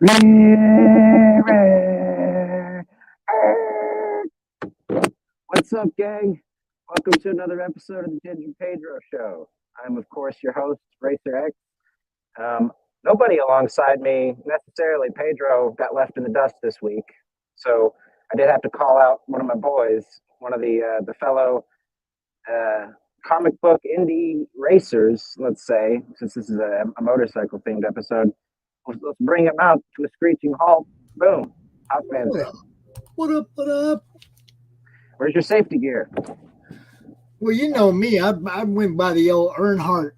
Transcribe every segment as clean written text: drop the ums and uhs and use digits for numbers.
What's up, gang? Welcome to another episode of the Ginge and Pedro show. I'm, of course, your host, Racer X. Nobody alongside me necessarily. Pedro got left in the dust this week, so I did have to call out one of my boys, one of the fellow comic book indie racers. Let's say, since this is a motorcycle themed episode, let's bring him out to a screeching halt. Boom, hot fans. What up? What up? Where's your safety gear? Well, you know me. I went by the old Earnhardt,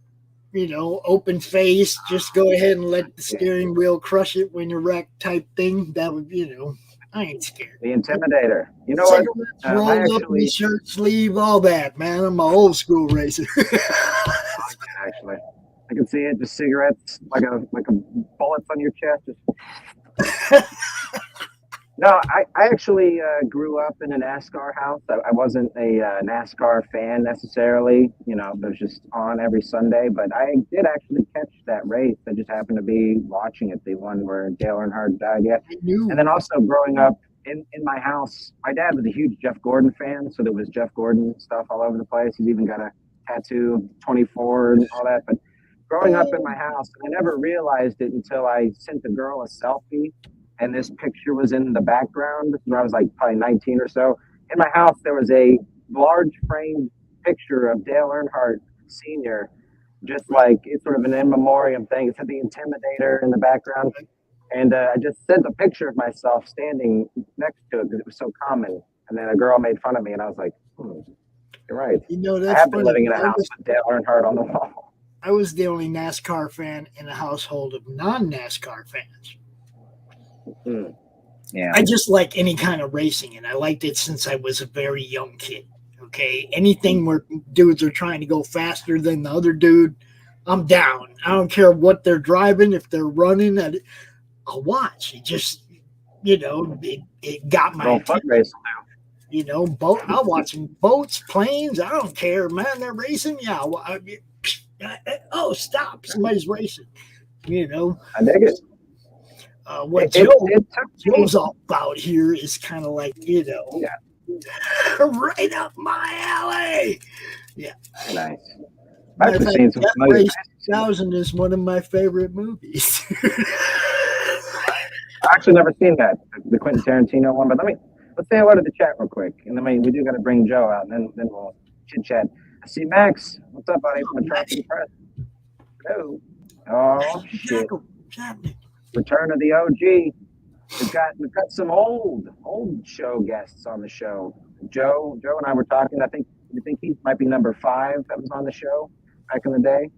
open face. Just go ahead and let the steering wheel crush it when you're wrecked type thing. That would, I ain't scared. The Intimidator. You know what? Rolled up in the shirt sleeve, all that, man. I'm an old school racer. Actually, I can see it. Just cigarettes, like a bullets on your chest. No, I actually grew up in a NASCAR house. I wasn't a NASCAR fan necessarily. It was just on every Sunday. But I did actually catch that race. I just happened to be watching it, the one where Dale Earnhardt died. Yeah. And then also growing up in my house, my dad was a huge Jeff Gordon fan. So there was Jeff Gordon stuff all over the place. He's even got a tattoo of 24 and all that. But growing up in my house, I never realized it until I sent a girl a selfie. And this picture was in the background. This is when I was like probably 19 or so. In my house, there was a large framed picture of Dale Earnhardt Sr., just like it's sort of an in memoriam thing. It had the Intimidator in the background. And I just sent a picture of myself standing next to it because it was so common. And then a girl made fun of me, and I was like, you're right. That's I have been funny. living in a house with Dale Earnhardt on the wall. I was the only NASCAR fan in a household of non-NASCAR fans. Yeah, I just like any kind of racing, and I liked it since I was a very young kid. Okay, anything where dudes are trying to go faster than the other dude, I'm down. I don't care what they're driving. If they're running, I'll watch. It just, it got my attention. I'm watching boats, planes. I don't care, man. They're racing. Yeah. Oh, stop! Somebody's racing. I dig it. What Joe's all about here is kind of like, right up my alley. Yeah. Nice. I've actually seen some Race 2000 is one of my favorite movies. I've actually never seen that, the Quentin Tarantino one, but let's say hello to the chat real quick. And then we do got to bring Joe out, and then we'll chit chat. I see Max. What's up, buddy? From Attractive Press. Hello. Oh, shit. Return of the OG. We've got some old show guests on the show. Joe and I were talking. I think he might be number 5 that was on the show back in the day.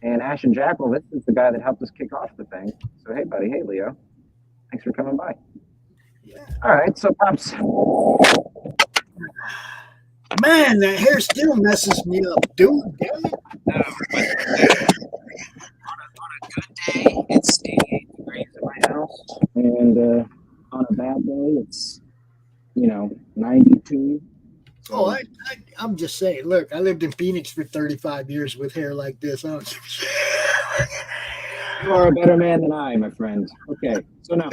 And Ash and Jackal, this is the guy that helped us kick off the thing. So hey, buddy, hey Leo, thanks for coming by. Yeah. All right, so Pops. Man, that hair still messes me up, dude. Damn it. On a good day, it's 88 degrees in my house, and on a bad day, it's 92. So, oh, I'm just saying. Look, I lived in Phoenix for 35 years with hair like this. I don't give a shit. You are a better man than I, my friend. Okay, so now,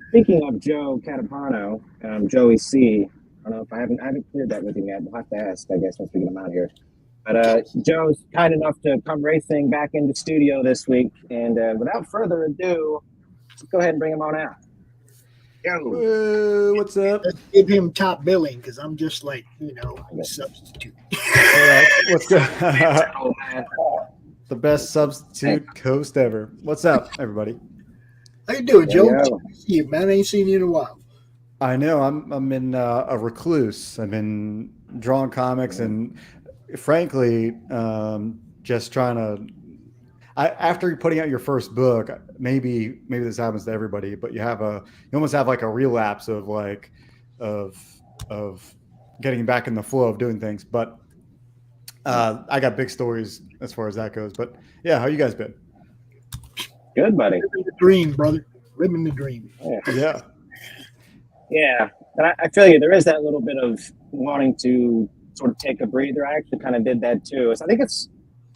speaking of Joe Catapano, Joey C. I don't know if I haven't cleared that with him yet. We'll have to ask, I guess, once we get him out here. But Joe's kind enough to come racing back into studio this week. And without further ado, let's go ahead and bring him on out. Yo. What's up? Let's give him top billing because I'm just like, a substitute. What's good? The best substitute host ever. What's up, everybody? How you doing, Joe? Yeah. Good to see you, man. I ain't seen you in a while. I know. I'm in a recluse. I've been drawing comics and, frankly, just trying to. After putting out your first book, maybe this happens to everybody, but you almost have like a relapse of getting back in the flow of doing things. But I got big stories as far as that goes. But yeah, how you guys been? Good, buddy. Living the dream, brother. Living the dream. Yeah. Yeah, and I feel you. There is that little bit of wanting to sort of take a breather. I actually kind of did that too. So I think it's,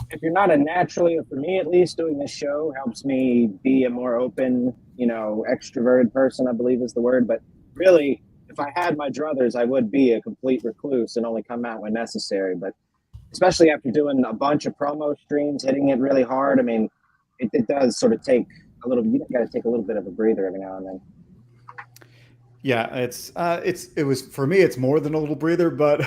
if you're not a naturally, or for me at least, doing this show helps me be a more open extroverted person, I believe is the word. But really, if I had my druthers, I would be a complete recluse and only come out when necessary. But especially after doing a bunch of promo streams, hitting it really hard, I mean, it does sort of take a little. You got to take a little bit of a breather every now and then. Yeah, it was for me. It's more than a little breather, but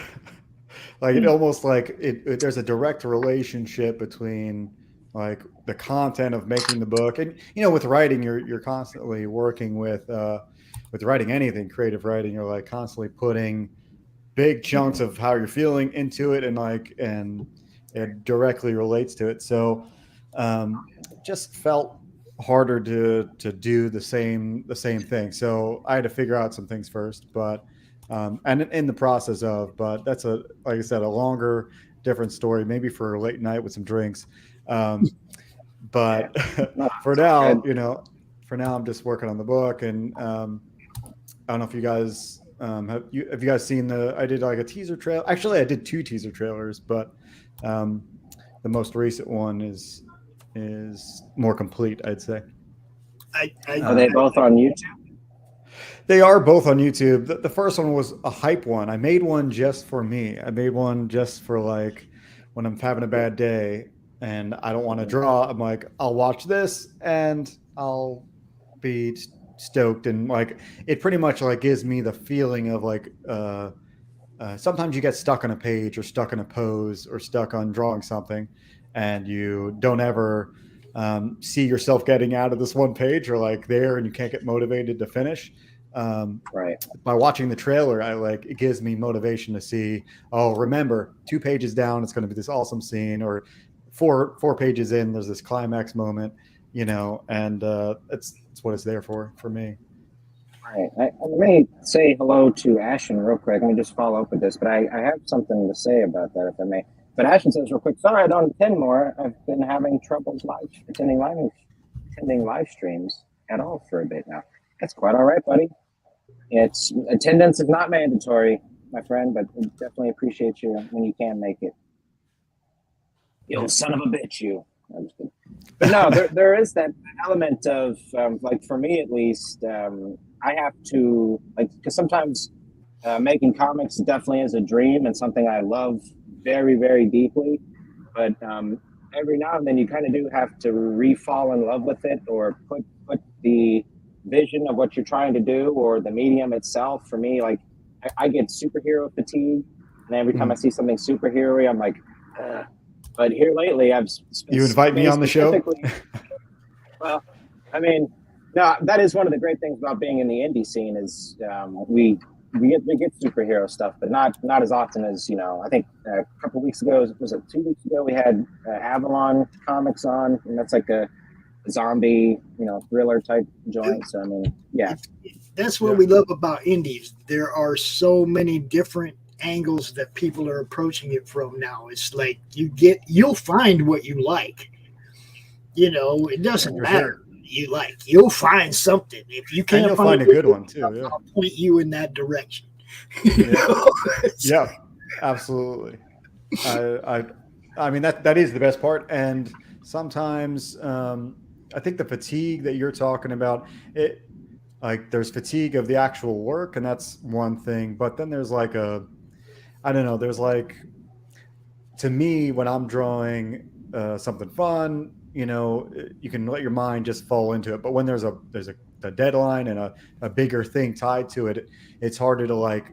like it almost like there's a direct relationship between like the content of making the book and with writing you're constantly working with writing anything creative writing. You're like constantly putting big chunks of how you're feeling into it, and it directly relates to it. So it just felt harder to do the same thing. So I had to figure out some things first, but and in the process of, but that's like I said, a longer, different story, maybe for a late night with some drinks. But No, for it's all now, good. I'm just working on the book, and I don't know if you guys have you guys seen I did like a teaser trail. Actually, I did two teaser trailers, but um, the most recent one is more complete, I'd say. Are they Um, both on YouTube? they are both on YouTube. The first one was a hype one. I made one just for me. I made one just for like when I'm having a bad day and I don't want to draw. I'm like, I'll watch this and I'll be stoked, and like it pretty much like gives me the feeling of like sometimes you get stuck on a page or stuck in a pose or stuck on drawing something and you don't ever see yourself getting out of this one page or like there, and you can't get motivated to finish. um, Right. by watching the trailer, I like it gives me motivation to see, oh, remember 2 pages down it's going to be this awesome scene, or four pages in there's this climax moment, and it's what it's there for me. Right. Let me say hello to Ashton real quick. Let me just follow up with this, but I have something to say about that, if I may. But Ashton says real quick, sorry, I don't attend more. I've been having troubles attending live streams at all for a bit now. That's quite all right, buddy. It's attendance is not mandatory, my friend, but we definitely appreciate you when you can make it. You old son of a bitch, you. I'm just kidding. But no, there is that element of like for me at least, I have to like because sometimes making comics definitely is a dream and something I love very very deeply, but every now and then you kind of do have to re-fall in love with it or put the vision of what you're trying to do or the medium itself. For me, like I get superhero fatigue, and every time I see something superhero-y, I'm like. But here lately, I've You invite me been on the show. specifically. Well, I mean, no, that is one of the great things about being in the indie scene is we get superhero stuff, but not as often as I think a couple weeks ago, was it 2 weeks ago? We had Avalon Comics on, and that's like a zombie thriller type joint. So I mean, yeah, That's what we love about indies. There are so many different angles that people are approaching it from now. It's like you'll find what you like. It doesn't For matter sure. what you like. You'll find something. If you And can't you'll find find a good one too. Yeah. I'll point you in that direction. You Yeah. know? Yeah. Absolutely. I mean that is the best part. And sometimes I think the fatigue that you're talking about, it like there's fatigue of the actual work, and that's one thing. But then there's like I don't know, there's like to me when I'm drawing something fun, you can let your mind just fall into it. But when there's a deadline and a bigger thing tied to it, it's harder to like.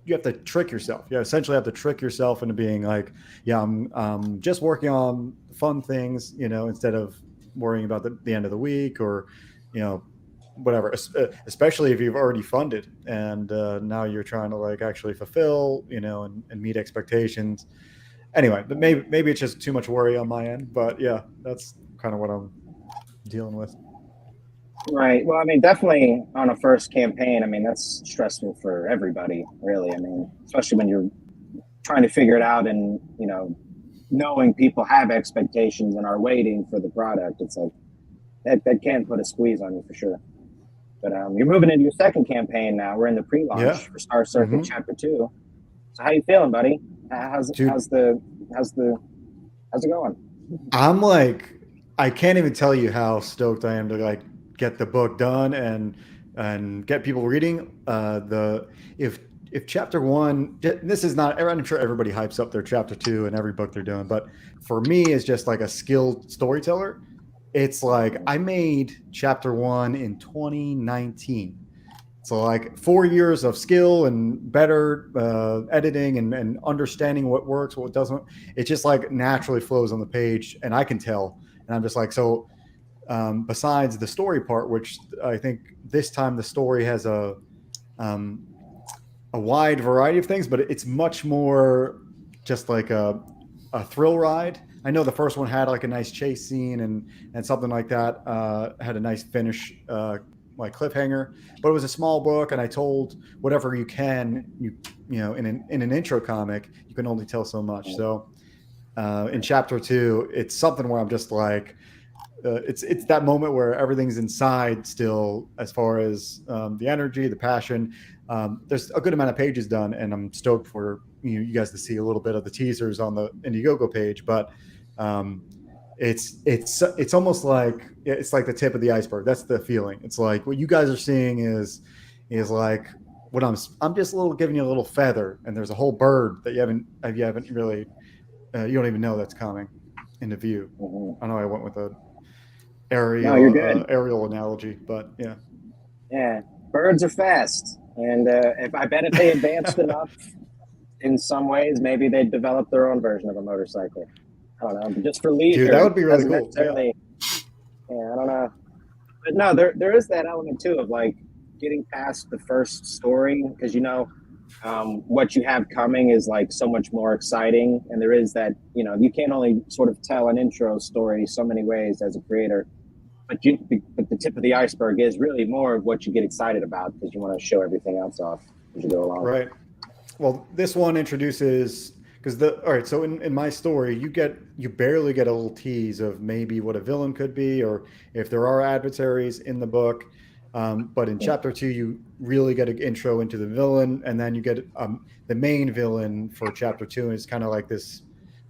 You have to trick yourself. You essentially have to trick yourself into being like, yeah, I'm just working on fun things, instead of worrying about the end of the week or, whatever. Especially if you've already funded and now you're trying to like actually fulfill, and meet expectations. Anyway, but maybe it's just too much worry on my end. But yeah, that's kind of what I'm dealing with. right. Well, I mean, definitely on a first campaign. I mean, that's stressful for everybody, really. I mean, especially when you're trying to figure it out and knowing people have expectations and are waiting for the product. It's like that can put a squeeze on you for sure. But you're moving into your second campaign now. We're in the Yeah. pre-launch for Star Circuit Hmm. Chapter 2. So how you feeling, buddy? How's Dude, how's the how's the how's it going? I'm like, I can't even tell you how stoked I am to like get the book done and get people reading. The if chapter one, this is not. I'm sure everybody hypes up their chapter two in every book they're doing, but for me, is just like a skilled storyteller. It's like I made chapter one in 2019. So like 4 years of skill and better editing and understanding what works, what doesn't. It just like naturally flows on the page, and I can tell. And I'm just like, so besides the story part, which I think this time the story has um, a wide variety of things, but it's much more just like a thrill ride. I know the first one had like a nice chase scene and something like that. Had a nice finish, like cliffhanger, but it was a small book, and I told whatever you can. You know in an intro comic, you can only tell so much. So in chapter two, it's something where I'm just like, it's that moment where everything's inside still, as far as the energy, the passion. There's a good amount of pages done, and I'm stoked for you guys to see a little bit of the teasers on the Indiegogo page. But um, it's almost like it's like the tip of the iceberg. That's the feeling. It's like what you guys are seeing is like what I'm just a little giving you a little feather, and there's a whole bird that you haven't really you don't even know that's coming into view. I know I went with a No, you're good. aerial analogy, but yeah. Yeah, birds are fast, and if I bet if they advanced enough in some ways, maybe they'd develop their own version of a motorcycle. I don't know, but just for Dude, leisure, that would be really doesn't cool. necessarily. Yeah, I don't know, but no, there is that element too of like getting past the first story because what you have coming is like so much more exciting, and there is that you can't only sort of tell an intro story so many ways as a creator. But the tip of the iceberg is really more of what you get excited about because you want to show everything else off as you go along. Right. Well, this one introduces because the all right. So in my story, you barely get a little tease of maybe what a villain could be, or if there are adversaries in the book. But in chapter two, you really get an intro into the villain, and then you get the main villain for chapter two, and it's kind of like this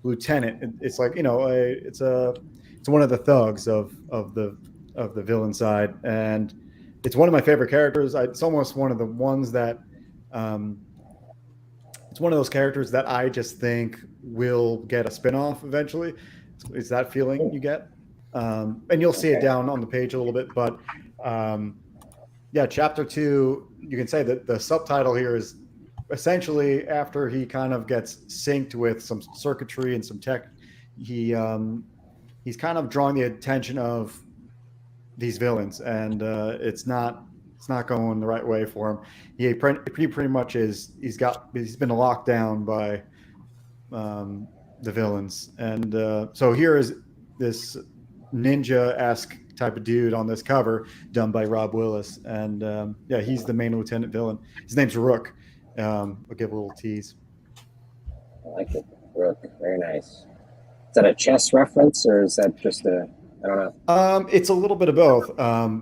lieutenant. It's like it's one of the thugs of the villain side, and it's one of my favorite characters. It's almost one of the ones that um, it's one of those characters that I just think will get a spinoff eventually. Is that feeling you get? And you'll see it Okay. down on the page a little bit, but yeah, chapter two, you can say that the subtitle here is essentially after he kind of gets synced with some circuitry and some tech, he's kind of drawing the attention of these villains, and it's not going the right way for him. He pretty much he's been locked down by the villains, and so here is this ninja-esque type of dude on this cover done by Rob Willis, and yeah, he's the main lieutenant villain. His name's Rook. I'll give a little tease. I like it. Rook, very nice. Is that a chess reference or is that just a? I don't know. It's a little bit of both,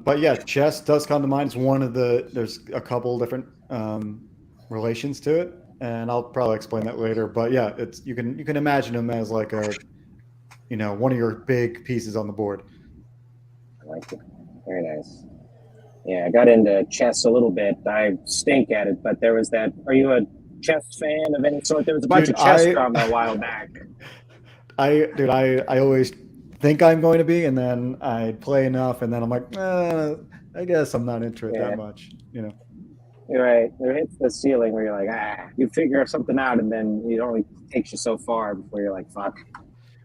but yeah, chess does come to mind. It's one of there's a couple different relations to it, and I'll probably explain that later. But yeah, it's you can imagine him as like one of your big pieces on the board. I like it. Very nice. Yeah, I got into chess a little bit. I stink at it, but there was that. Are you a chess fan of any sort? There was a bunch Dude, of chess drama a while back. I always think I'm going to be, and then I play enough, and then I'm like, I guess I'm not into it that much. You're right. There hits the ceiling where you're like, you figure something out, and then it only takes you so far before you're like, fuck.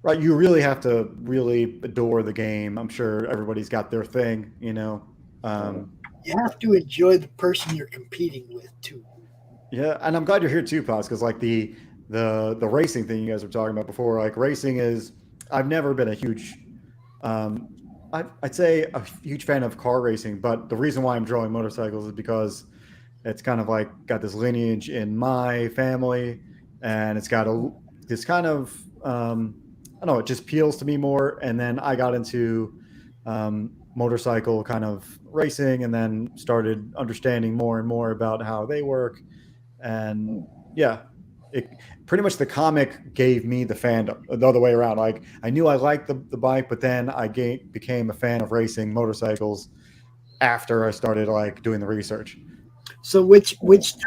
Right. You really have to really adore the game. I'm sure everybody's got their thing, You have to enjoy the person you're competing with too. Yeah, and I'm glad you're here too, Paz, because like the racing thing you guys were talking about before, like racing is I've never been a huge I'd say a huge fan of car racing, but the reason why I'm drawing motorcycles is because it's kind of like got this lineage in my family, and it's got this kind of I don't know, it just appeals to me more. And then I got into motorcycle kind of racing, and then started understanding more and more about how they work. And yeah, it pretty much the comic gave me the fandom the other way around. Like I knew I liked the bike, but then I became a fan of racing motorcycles after I started like doing the research. So which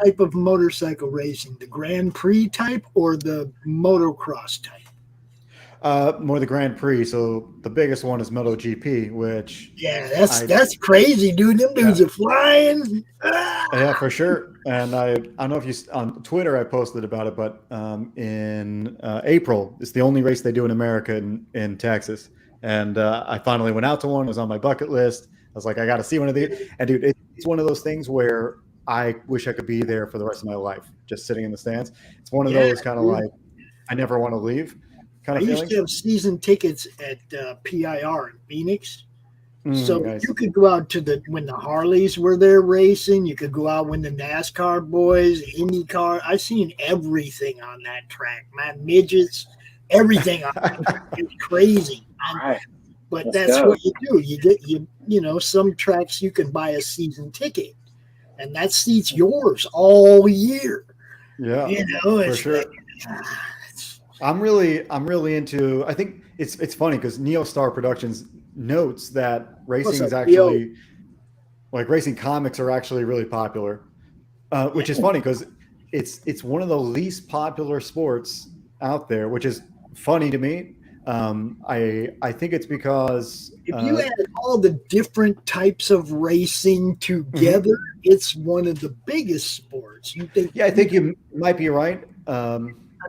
type of motorcycle racing? The Grand Prix type or the motocross type? More the Grand Prix. So the biggest one is MotoGP, which Yeah, that's I that's crazy, dude. Them yeah dudes are flying. Ah! yeah for sure. And I don't know if you on Twitter I posted about it, but in April it's the only race they do in America in Texas, and I finally went out to one. It was on my bucket list. I was like, I got to see one of these. And dude, it's one of those things where I wish I could be there for the rest of my life, just sitting in the stands. It's one of Yeah, those kind of dude. like I never want to leave kind I of used to feelings. have season tickets at PIR in Phoenix. So you Nice. could go out to the when the Harleys were there racing. You could go out when the NASCAR boys, IndyCar. I seen everything on that track, man. Midgets, everything on that track. It's crazy. And All right, but let's that's go. what you do. You know some tracks you can buy a season ticket, and that seat's yours all year. Yeah, for It's like sure. it's, I'm really into. I think it's funny because Neostar Productions notes that what's racing up, is yo? actually like racing comics are actually really popular, Yeah, which is funny because it's one of the least popular sports out there, which is funny to me. I think it's because if you add all the different types of racing together, it's one of the biggest sports. You think, yeah, I think you might be right. I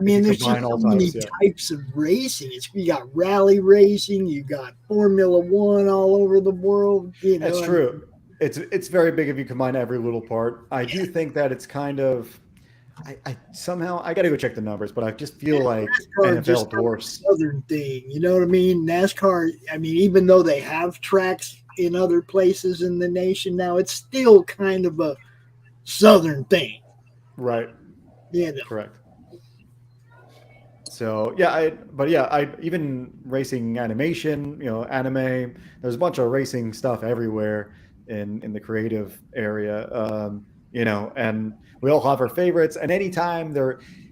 If you mean, there's just combine so all many types, yeah. types of racing. You got rally racing, you got Formula One all over the world. That's I true. mean, It's very big if you combine every little part. I yeah, do think that it's kind of I somehow I got to go check the numbers, but I just feel like NASCAR just NFL not a dwarfs. southern thing. You know what I mean? NASCAR, I mean, even though they have tracks in other places in the nation now, it's still kind of a southern thing. Right. You know, Correct. So yeah, I even racing animation, anime. There's a bunch of racing stuff everywhere in the creative area, and we all have our favorites. And anytime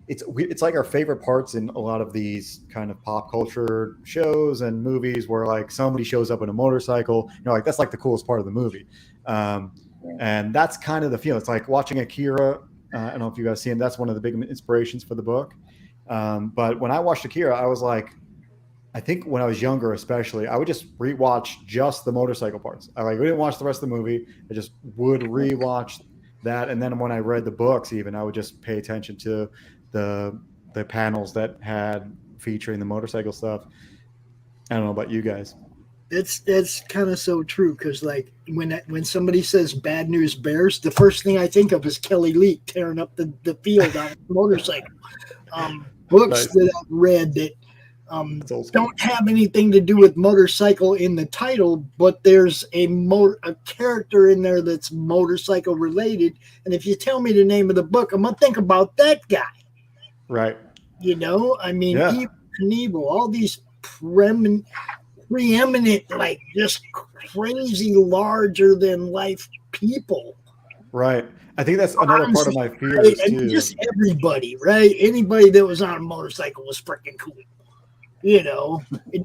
it's like our favorite parts in a lot of these kind of pop culture shows and movies where like somebody shows up in a motorcycle, like that's like the coolest part of the movie, um, and that's kind of the feel. It's like watching Akira. I don't know if you guys seen. That's one of the big inspirations for the book. But when I watched Akira, I was like, I think when I was younger, especially, I would just rewatch just the motorcycle parts. I didn't watch the rest of the movie. I just would rewatch that, and then when I read the books, even I would just pay attention to the the panels that had featuring the motorcycle stuff. I don't know about you guys. that's kind of so true because like when somebody says bad news bears, the first thing I think of is Kelly Leak tearing up the field on a motorcycle. Books Nice. that I've read that That's old school. don't have anything to do with motorcycle in the title, but there's a character in there that's motorcycle related. And if you tell me the name of the book, I'm gonna think about that guy. Right. I mean, Yeah. Evil Knievel, all these preeminent, like just crazy, larger than life people. Right. I think that's another part of Honestly, my right? fears I mean, too. just everybody, right? Anybody that was on a motorcycle was freaking cool. It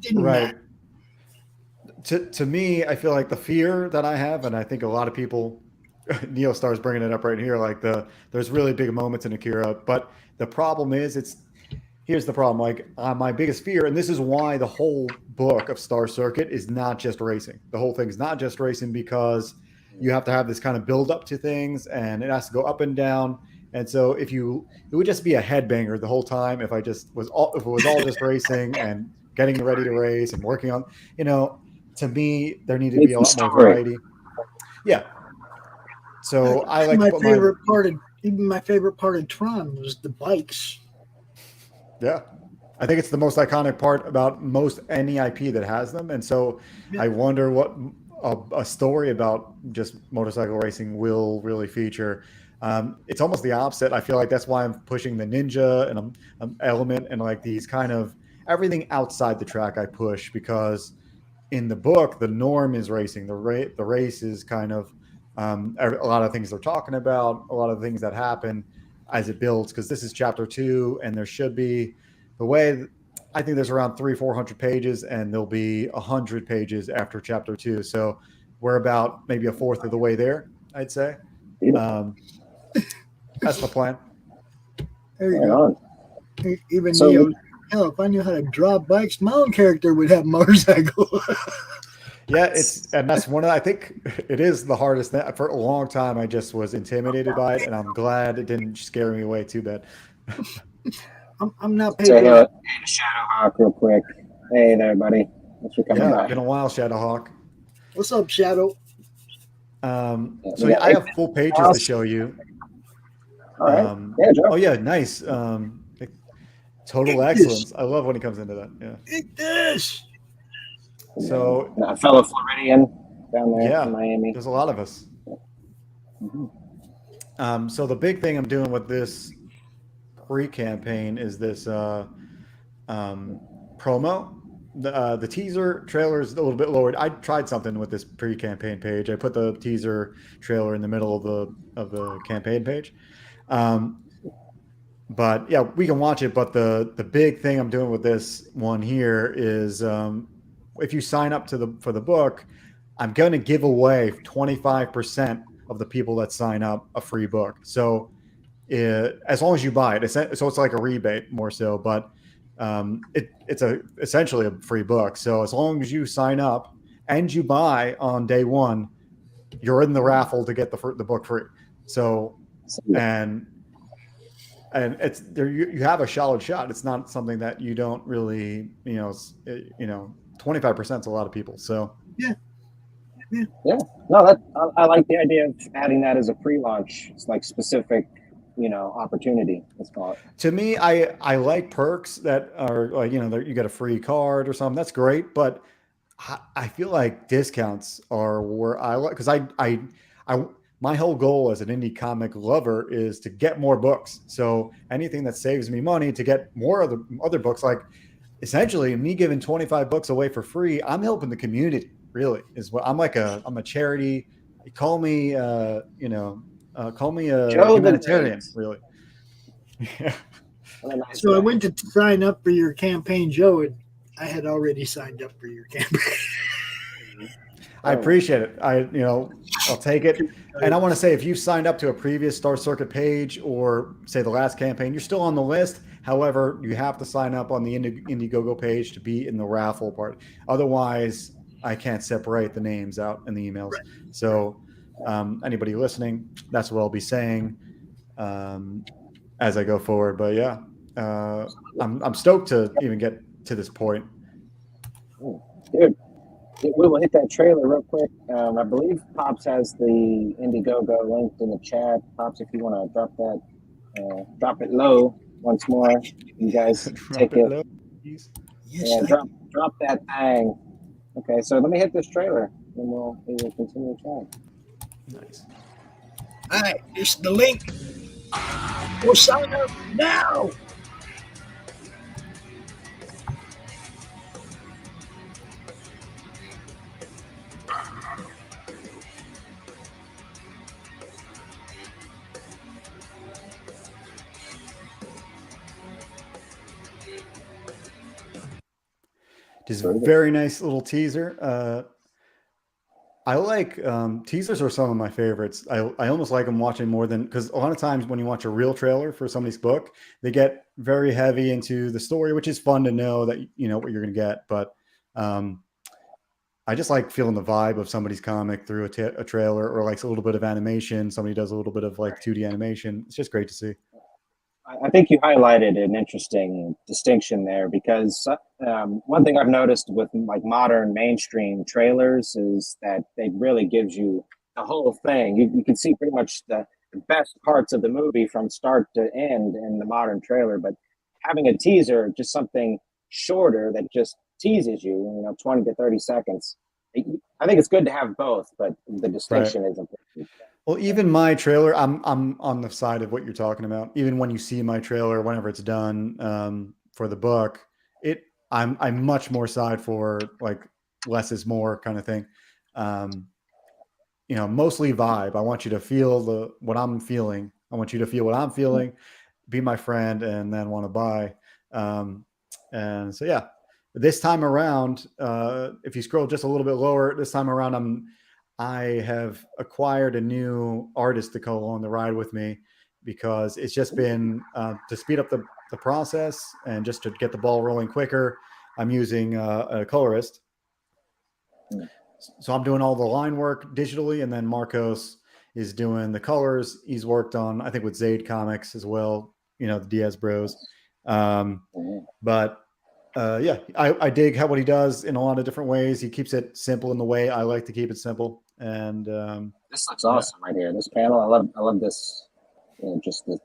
didn't matter. Right. To me, I feel like the fear that I have, and I think a lot of people, Neo Star's bringing it up right here. Like there's really big moments in Akira, but the problem is, here's the problem. Like my biggest fear, and this is why the whole book of Star Circuit is not just racing. The whole thing is not just racing because you have to have this kind of build up to things, and it has to go up and down. And so it would just be a headbanger the whole time if I just was all if it was all just racing and getting ready to race and working on, you know, to me there needed to be It's a the lot more story. variety. Yeah. So I Even like to my put my favorite part of even my favorite part of Tron was the bikes. yeah. I think it's the most iconic part about most any IP that has them. And so Yeah, I wonder what a story about just motorcycle racing will really feature. It's almost the opposite. I feel like that's why I'm pushing the ninja and element and like these kind of everything outside the track I push because in the book, the norm is racing. The race is kind of a lot of things they're talking about, a lot of things that happen as it builds. Because this is chapter 2, and there should be the way I think there's around 300-400 pages, and there'll be 100 pages after chapter 2. So we're about maybe a fourth of the way there, I'd say. That's the plan. There you Right go. on. Even So Neo, hell, if I knew how to draw bikes, my own character would have motorcycle. Yeah, and that's one of I think it is the hardest thing. For a long time I just was intimidated by it, and I'm glad it didn't scare me away too bad. I'm not say Pedro. hey to Shadowhawk real quick. Hey there, buddy. Thanks for coming Yeah, by. been a while, Shadowhawk. What's up, Shadow? So We yeah, got I Rick have full pages to House. show you. All right. Yeah, Joe. Oh yeah, nice. Total Eat this. excellence. I love when he comes into that. Yeah. Eat this. So A fellow Floridian down there in yeah, Miami. there's a lot of us. So the big thing I'm doing with this pre-campaign is this promo. The teaser trailer is a little bit lowered. I tried something with this pre-campaign page. I put the teaser trailer in the middle of the campaign page. But yeah, we can watch it. But the big thing I'm doing with this one here is if you sign up for the book, I'm going to give away 25% of the people that sign up a free book. So as long as you buy it, so it's like a rebate more so, but it's essentially a free book. So as long as you sign up and you buy on day one, you're in the raffle to get the book free. So and it's there you have a solid shot. It's not something that you don't really 25% is a lot of people. So Yeah. No, that I like the idea of adding that as a pre-launch. It's like specific, opportunity. Let's call it. to me, I like perks that are like you get a free card or something. That's great, but I feel like discounts are where I like because I my whole goal as an indie comic lover is to get more books. So anything that saves me money to get more of the other books, like essentially me giving 25 books away for free, I'm helping the community. Really, is what I'm I'm a charity. Call me call me a Joe the humanitarian. Great. Really. What a nice So I guy. went to sign up for your campaign, Joe, and I had already signed up for your campaign. I appreciate it. I'll take it. And I want to say, if you signed up to a previous Star Circuit page or say the last campaign, you're still on the list. However, you have to sign up on the Indiegogo page to be in the raffle part. Otherwise, I can't separate the names out in the emails. Right. So anybody listening, that's what I'll be saying as I go forward. But yeah, I'm stoked to even get to this point. Dude, we will hit that trailer real quick. I believe Pops has the Indiegogo linked in the chat. Pops, if you want to drop it low once more. You guys take it. Low, please. Yes, Drop that thing. Okay, so let me hit this trailer, and we will continue chatting. Nice. All right, this is the link. Go sign up now. Just very nice little teaser. I like teasers are some of my favorites. I almost like them watching more than because a lot of times when you watch a real trailer for somebody's book, they get very heavy into the story, which is fun to know that you know what you're going to get. But I just like feeling the vibe of somebody's comic through a trailer or like a little bit of animation. Somebody does a little bit of like 2D animation. It's just great to see. I think you highlighted an interesting distinction there because one thing I've noticed with like modern mainstream trailers is that they really gives you the whole thing. You can see pretty much the best parts of the movie from start to end in the modern trailer, but having a teaser, just something shorter that just teases you, 20 to 30 seconds. I think it's good to have both, but the distinction is important. Well, even my trailer, I'm on the side of what you're talking about. Even when you see my trailer, whenever it's done for the book, I'm much more side for like less is more kind of thing. Mostly vibe. I want you to feel what I'm feeling. I want you to feel what I'm feeling, be my friend, and then want to buy. And so yeah, this time around, if you scroll just a little bit lower, this time around I have acquired a new artist to go along the ride with me because it's just been to speed up the process and just to get the ball rolling quicker. I'm using a colorist. So I'm doing all the line work digitally, and then Marcos is doing the colors. He's worked on, I think, with Zaid Comics as well, the Diaz Bros. But yeah, I dig how what he does in a lot of different ways. He keeps it simple in the way I like to keep it simple. And This looks awesome right here. This panel, I love this. Just the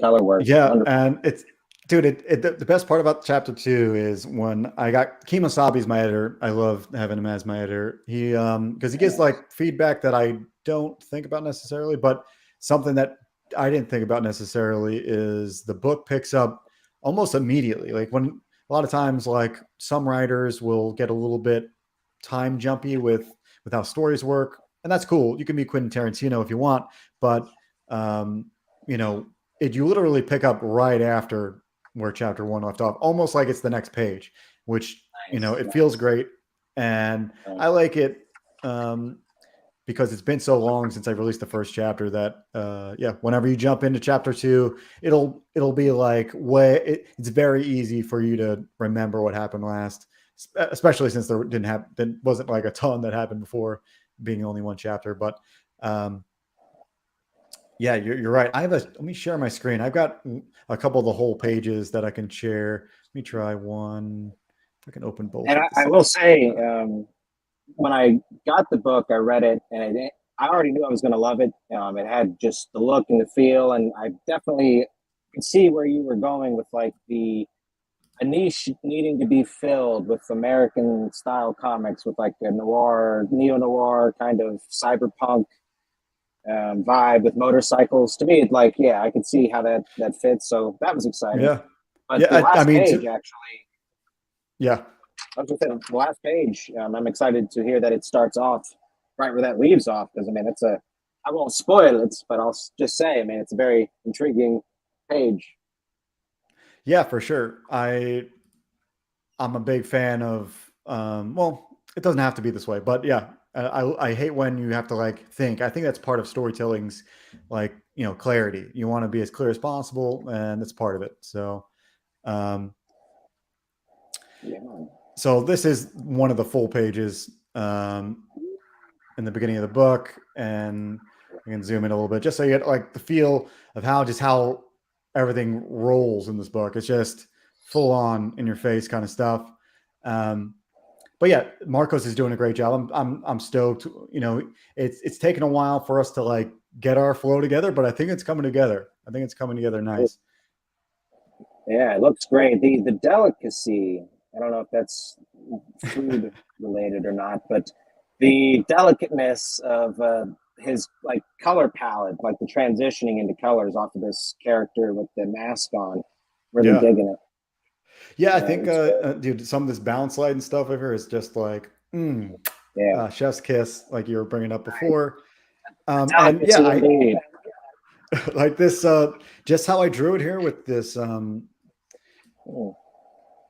color work. yeah, Wonderful. and it's dude. The best part about chapter 2 is when I got Kemosabe's my editor. I love having him as my editor. He because he gives like feedback that I don't think about necessarily, but something that I didn't think about necessarily is the book picks up almost immediately. Like when a lot of times, like some writers will get a little bit time jumpy with how stories work, and that's cool. You can be Quentin Tarantino if you want, but you know, you literally pick up right after where chapter 1 left off, almost like it's the next page, which it feels great, and I like it because it's been so long since I released the first chapter that yeah, whenever you jump into chapter 2, it'll be like it's very easy for you to remember what happened last, especially since there wasn't like a ton that happened before being only one chapter. But yeah, you're right. Let me share my screen. I've got a couple of the whole pages that I can share. Let me try one. If I can open both. And I will say, when I got the book, I read it, and I already knew I was going to love it. It had just the look and the feel, and I definitely could see where you were going with like a niche needing to be filled with American style comics with like a neo noir kind of cyberpunk vibe with motorcycles. To me, it's like, yeah, I could see how that fits. So that was exciting. Yeah, But yeah. the I last mean, page, actually, yeah. I was going to say, the last page, I'm excited to hear that it starts off right where that leaves off. Because, I mean, I won't spoil it, but I'll just say, I mean, it's a very intriguing page. Yeah, for sure. I'm a big fan of, well, it doesn't have to be this way, but yeah, I hate when you have to like think. I think that's part of storytelling's like, clarity. You want to be as clear as possible, and that's part of it. So, Yeah. so this is one of the full pages in the beginning of the book, and I can zoom in a little bit just so you get like the feel of how everything rolls in this book. It's just full on in your face kind of stuff. But yeah, Marcos is doing a great job. I'm stoked. It's taken a while for us to like get our flow together, but I think it's coming together. I think it's coming together nice. Yeah, it looks great. The delicacy, I don't know if that's food related or not, but the delicateness of his like color palette, like the transitioning into colors off of this character with the mask on, really Yeah. digging it. Yeah, I think, dude, some of this bounce light and stuff over here is just like, Yeah, chef's kiss, like you were bringing up before. And delicacy yeah, indeed. like this, just how I drew it here with this,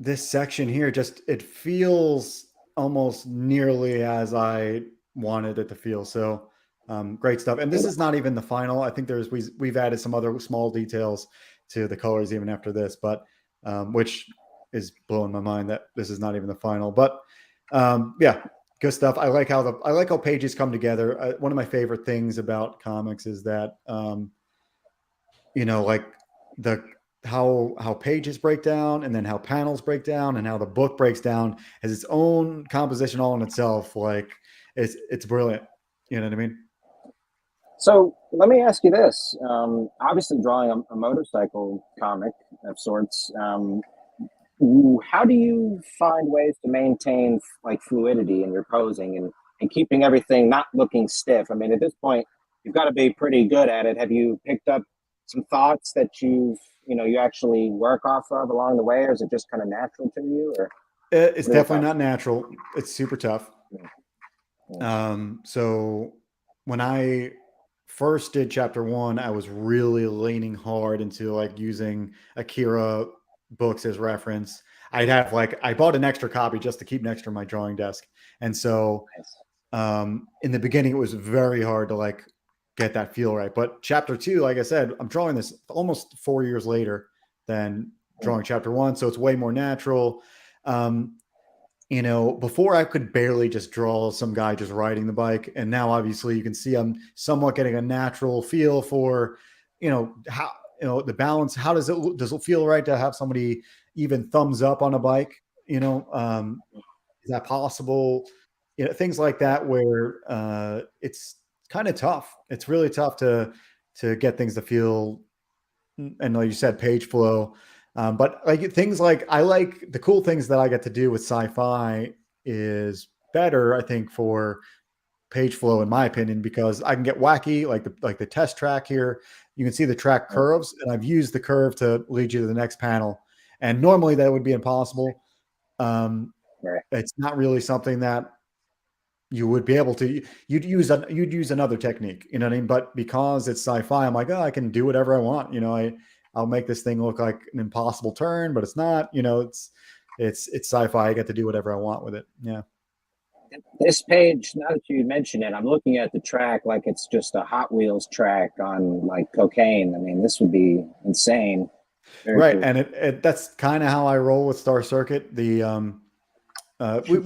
this section here, just it feels almost nearly as I wanted it to feel. So, great stuff. And this is not even the final. I think we've added some other small details to the colors even after this, but which is blowing my mind that this is not even the final. But yeah, good stuff. I like how pages come together. One of my favorite things about comics is that like the how pages break down, and then how panels break down, and how the book breaks down has its own composition all in itself. Like it's brilliant. You know what I mean? So let me ask you this. Obviously, drawing a motorcycle comic of sorts. How do you find ways to maintain like fluidity in your posing and keeping everything not looking stiff? I mean, at this point, you've got to be pretty good at it. Have you picked up some thoughts that you actually work off of along the way, or is it just kind of natural to you? Or It's what are your definitely thoughts? not natural. It's super tough. So when I first did chapter 1, I was really leaning hard into like using Akira books as reference. I bought an extra copy just to keep next to my drawing desk. And so In the beginning, it was very hard to like get that feel right. But chapter 2, like I said, I'm drawing this almost 4 years later than drawing chapter 1, so it's way more natural. Um, before I could barely just draw some guy just riding the bike, and now obviously you can see I'm somewhat getting a natural feel for, how the balance. How does it feel right to have somebody even thumbs up on a bike? Is that possible? Things like that where it's kind of tough. It's really tough to get things to feel, and like you said, page flow. But like things like I like the cool things that I get to do with sci-fi is better, I think, for page flow, in my opinion, because I can get wacky, like the test track here. You can see the track curves, and I've used the curve to lead you to the next panel. And normally that would be impossible. Um, Right. it's not really something that you would be able to. You'd use another technique, you know what I mean? But because it's sci-fi, I'm like, oh, I can do whatever I want. I'll make this thing look like an impossible turn, but it's not. It's sci-fi. I get to do whatever I want with it. Yeah. This page, now that you mention it, I'm looking at the track like it's just a Hot Wheels track on like cocaine. I mean, this would be insane. Very Right, cool. and that's kind of how I roll with Star Circuit. We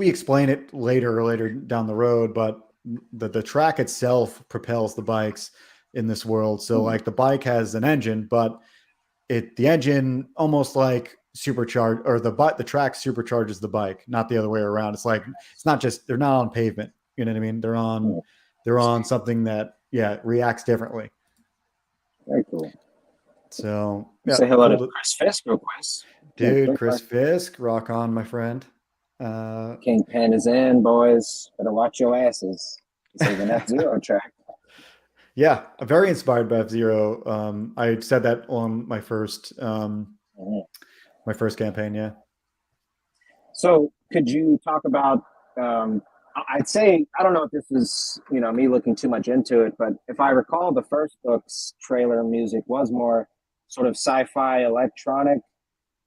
explain it later down the road, but the track itself propels the bikes in this world. So like the bike has an engine, but the engine almost like supercharged, or the track supercharges the bike, not the other way around. It's like it's not just they're not on pavement. You know what I mean? They're on something that reacts differently. Very cool. So yeah, Say hello to cool. Chris Fisk real quick. Dude, Chris Fisk, rock on, my friend. Kingpin is in, boys. Better watch your asses. This is an F-Zero track. Yeah, I'm very inspired by F-Zero. I said that on my first campaign. Yeah. So could you talk about, I'd say, I don't know if this is, me looking too much into it, but if I recall, the first book's trailer music was more sort of sci-fi electronic,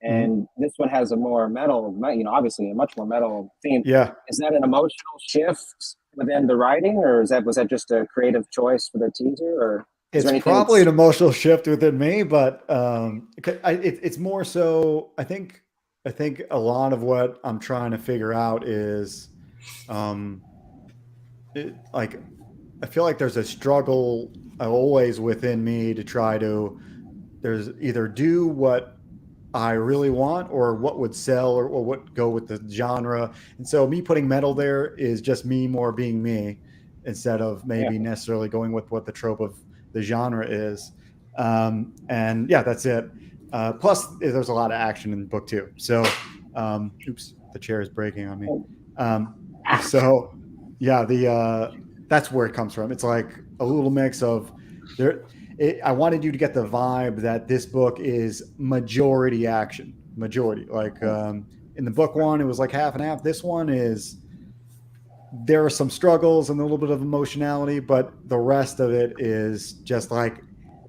Mhm. and this one has a more metal, obviously a much more metal theme. Yeah, Is that an emotional shift within the writing, or was that just a creative choice for the teaser, or is it's there anything probably an that's emotional shift within me, but it's more so. I think a lot of what I'm trying to figure out is, um, like I feel like there's a struggle always within me to try to. There's either do what I really want or what would sell, or what go with the genre. And so me putting metal there is just me more being me, instead of yeah, maybe necessarily going with what the trope of the genre is. And yeah, that's it. Plus, there's a lot of action in book 2. So, oops, the chair is breaking on me. Um, so yeah, that's where it comes from. It's like a little mix of there. I wanted you to get the vibe that this book is majority action, majority. Like in the book 1, it was like half and half. This one is, there are some struggles and a little bit of emotionality, but the rest of it is just like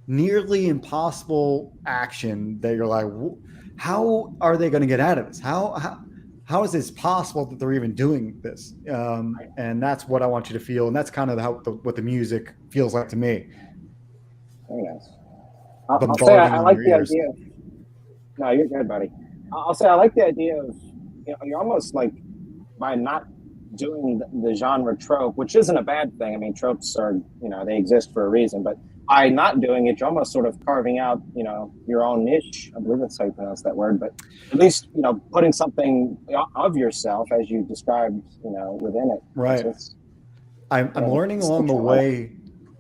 nearly impossible action that you're like, how are they going to get out of this? How is this possible that they're even doing this? And that's what I want you to feel, and that's kind of what the music feels like to me, very nice. I'll say bombarding I in like your the ears. idea. No, you're good, buddy. I'll say I like the idea of, you're almost like, by not doing the genre trope, which isn't a bad thing. I mean, tropes are, they exist for a reason, but by not doing it, you're almost sort of carving out, your own niche. I believe that's how you pronounce that word, but at least, putting something of yourself as you described, within it. So Right. I'm learning it's along the fictional. way.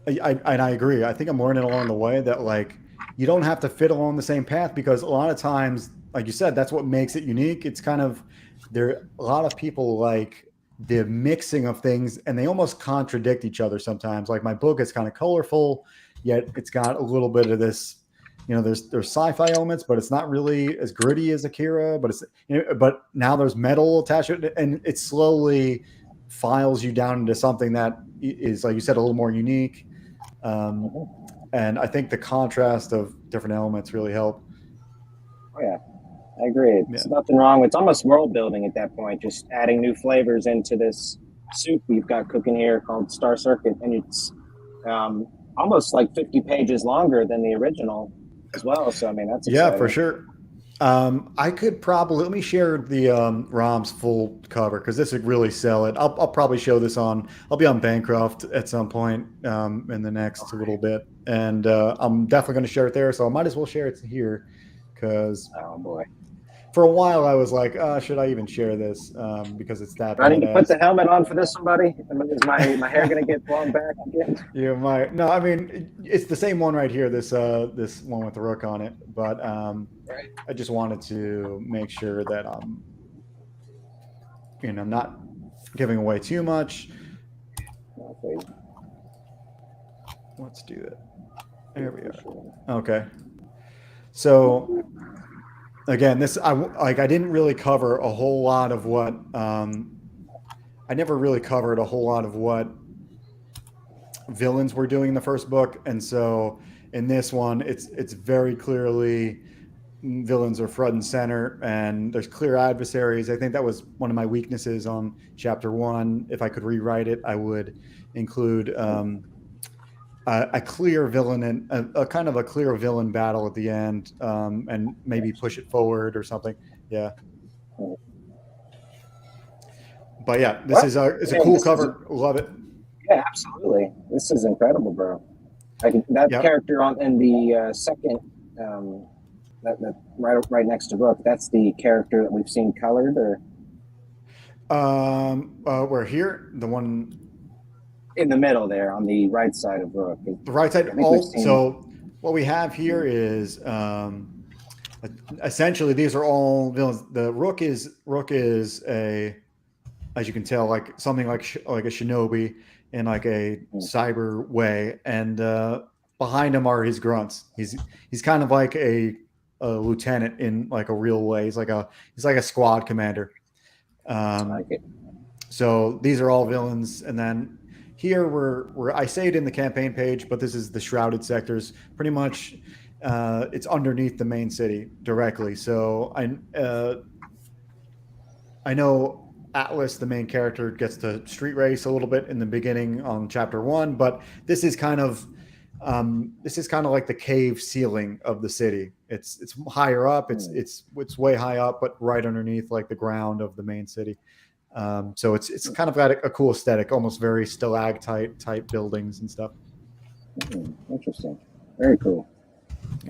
And I agree. I think I'm learning along the way that like you don't have to fit along the same path, because a lot of times, like you said, that's what makes it unique. It's kind of, there a lot of people like the mixing of things, and they almost contradict each other sometimes. Like my book is kind of colorful, yet it's got a little bit of this. There's sci-fi elements, but it's not really as gritty as Akira. But but now there's metal attached to it, and it slowly files you down into something that is, like you said, a little more unique. Um, Mhm. and I think the contrast of different elements really help. Oh yeah, I agree. Yeah. It's nothing wrong. It's almost world building at that point, just adding new flavors into this, soup we've got cooking here called Star Circuit, and it's almost like 50 pages longer than the original as well. So I mean, that's Yeah, for exciting. sure. I could probably let me share the ROM's full cover because this would really sell it. I'll probably show this on. I'll be on Bancroft at some point in the next little bit, and I'm definitely going to share it there. So I might as well share it here because Oh boy. for a while I was like, should I even share this because it's that Ready to put badass. the helmet on for this one, buddy? Is my hair gonna get blown back again? You might no, I mean it's the same one right here. This one with the rook on it, but Right. I just wanted to make sure that not giving away too much. Okay. Let's do that. There we are. Okay. So again, I didn't really cover a whole lot of what I never really covered a whole lot of what villains were doing in the first book, and so in this one, it's very clearly villains are front and center, and there's clear adversaries. I think that was one of my weaknesses on chapter one. If I could rewrite it, I would include a clear villain and a kind of a clear villain battle at the end, and maybe push it forward or something. Yeah. But yeah, this Well, is it's a man, cool cover. Love it. yeah, absolutely. This is incredible, bro. That Yep. character on in the second, that right next to Book. That's the character that we've seen colored, or We're here. The one, in the middle there on the right side of Book. the right side. I think we've All seen. so what we have here is essentially these are all villains. The Rook is a, as you can tell, like something like a shinobi in like a cyber way, and behind him are his grunts. He's kind of like a lieutenant in like a real way. He's like a squad commander. Like it. So these are all villains, and then here we're I say it in the campaign page, but this is the shrouded sectors. Pretty much, it's underneath the main city directly. So I know Atlas, the main character, gets to street race a little bit in the beginning on chapter one, but this is kind of like the cave ceiling of the city. It's higher up. It's way high up, but right underneath like the ground of the main city. So it's kind of got a cool aesthetic, almost very stalactite type buildings and stuff. Interesting. Very cool.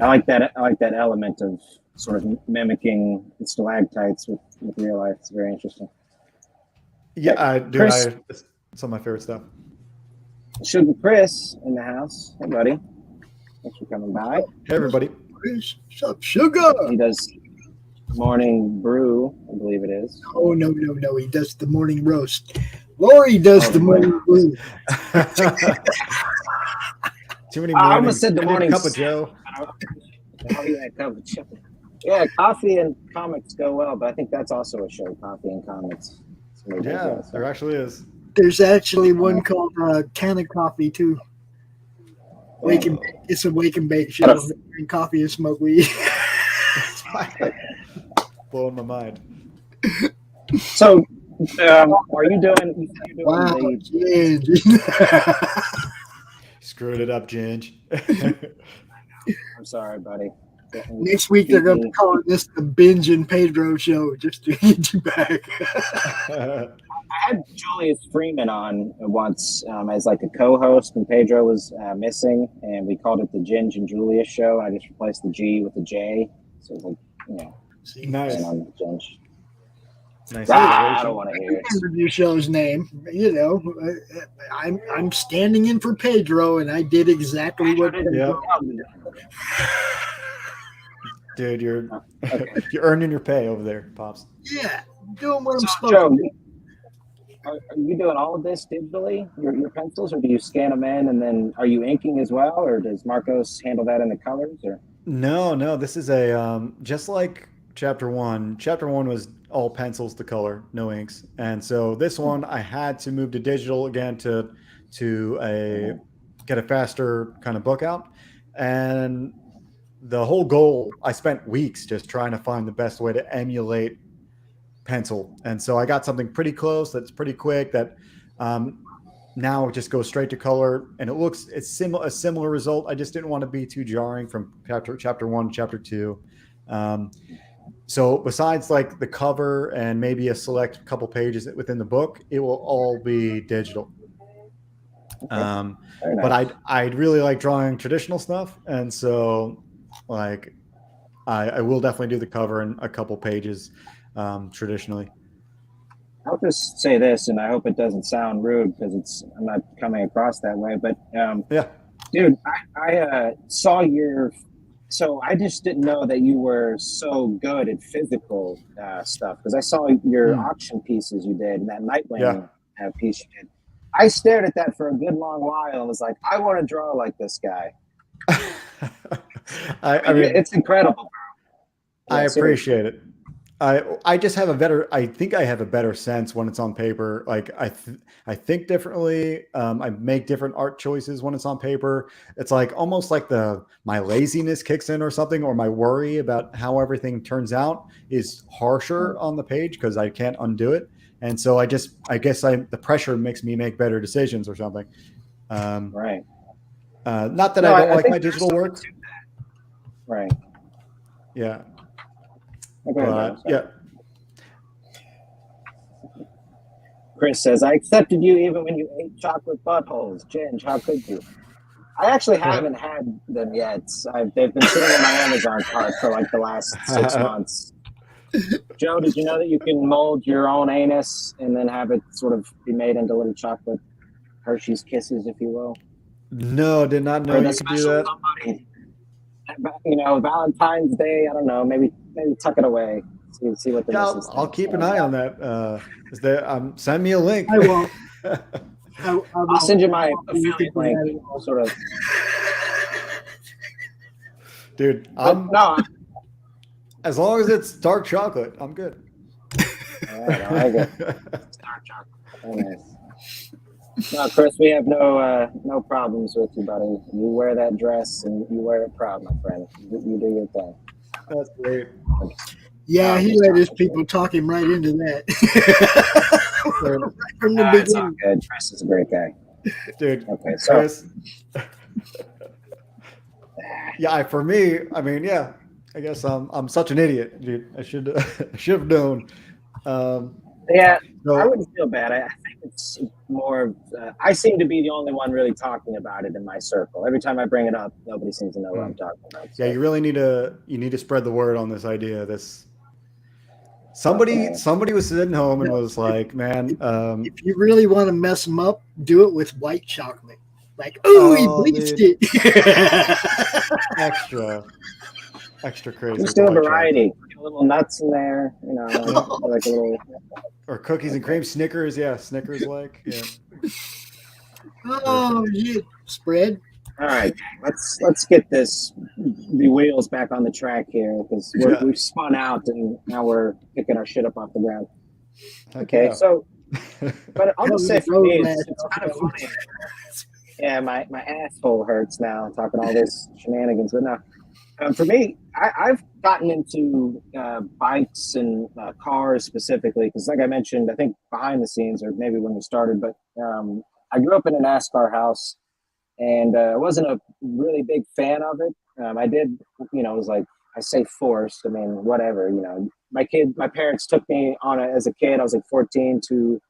I like that. I like that element of sort of mimicking the stalactites with real life. It's very interesting. Yeah, I do. Chris, It's some of my favorite stuff. Sugar Chris in the house. Hey, buddy. Thanks for coming by. Hey, everybody. What's up, sugar? He does morning brew, I believe it is. Oh, no. He does the morning roast. Lori does the morning brew. Too many mornings. I almost said the morning cup of Joe. Oh, yeah, cup of Joe. Yeah, coffee and comics go well, but I think that's also a show, coffee and comics. Yeah, there actually is. There's actually one called Can of Coffee, too. It's a wake and bake show. Drink coffee and smoke weed. Blowing my mind. So, are you doing? Wow, Screwed it up, Ginge. I'm sorry, buddy. Next week they're going to be calling this the Binge and Pedro show just to get you back. I had Julius Freeman on once as like a co-host when Pedro was missing, and we called it the Ginge and Julius show. I just replaced the G with the J, so it's like Nice. on Ginge. Nice. I don't want to hear it. Remember your show's name. I'm standing in for Pedro, and I did exactly what. Yep. Dude, you're earning your pay over there, Pops. Yeah, doing what I'm supposed Joe, to do. are you doing all of this digitally, your pencils, or do you scan them in and then are you inking as well, or does Marcos handle that in the colors? Or No, this is a just like chapter one. Chapter one was all pencils to color, no inks, and so this one I had to move to digital again to get a faster kind of book out, and the whole goal, I spent weeks just trying to find the best way to emulate pencil. And so I got something pretty close that's pretty quick that Now it just goes straight to color, and it's a similar result. I just didn't want to be too jarring from chapter 1, chapter 2. So besides like the cover and maybe a select couple pages within the book, it will all be digital. Okay. But Nice. I'd really like drawing traditional stuff, and so like I will definitely do the cover and a couple pages traditionally. I'll just say this, and I hope it doesn't sound rude because I'm not coming across that way. But Yeah. dude, I saw your. So I just didn't know that you were so good at physical stuff because I saw your auction pieces you did and that Nightwing piece you did. I stared at that for a good long while and was like, I want to draw like this guy. I mean, it's incredible, bro. I appreciate it. I just have I think I have a better sense when it's on paper. Like I think differently. I make different art choices when it's on paper. It's like almost like my laziness kicks in or something, or my worry about how everything turns out is harsher on the page because I can't undo it. And so I guess the pressure makes me make better decisions or something. Right. Not that I don't like my digital work. Right. Yeah. But, yeah. Chris says, I accepted you even when you ate chocolate buttholes. Ginge, how could you? I actually haven't had them yet. They've been sitting in my Amazon cart for like the last 6 months. Joe, did you know that you can mold your own anus and then have it sort of be made into little chocolate Hershey's Kisses, if you will? No, did not know you could do that. Somebody, Valentine's Day, I don't know, maybe tuck it away. See what the missus I'll keep an eye on that. Send me a link. I will. I'll send you my affiliate link. Sort of. Dude, as long as it's dark chocolate, I'm good. I get dark chocolate. Oh, nice. No, Chris, we have no problems with you, buddy. You wear that dress and you wear it proud, my friend. You do your thing. That's great. Yeah, he let his people talk him right into that. Right from the beginning. It's all good. Chris is a great guy. Dude, okay, so Chris. Yeah, for me, I mean, yeah, I guess I'm such an idiot, dude. I should have known. Yeah, so, I wouldn't feel bad. I think it's more. I seem to be the only one really talking about it in my circle. Every time I bring it up, nobody seems to know what I'm talking about. So. Yeah, you really need to spread the word on this idea. Somebody was sitting home and was like, "Man, if you really want to mess them up, do it with white chocolate. Like, he bleached it. extra crazy. Just do a variety. Put a little nuts in there, like a little. Or cookies and cream, Snickers, yeah, Snickers like, yeah. Oh, yeah, spread. All right, let's get the wheels back on the track here because we've spun out and now we're picking our shit up off the ground. Okay, so, but I'll just say for me, it's kind of funny. Yeah, my asshole hurts now talking all this shenanigans, but no. For me, I've gotten into bikes and cars specifically because, like I mentioned, I think behind the scenes or maybe when we started, but I grew up in a NASCAR house and I wasn't a really big fan of it. I did, it was like, I say forced, I mean, whatever, my parents took me on it as a kid. I was like 14 to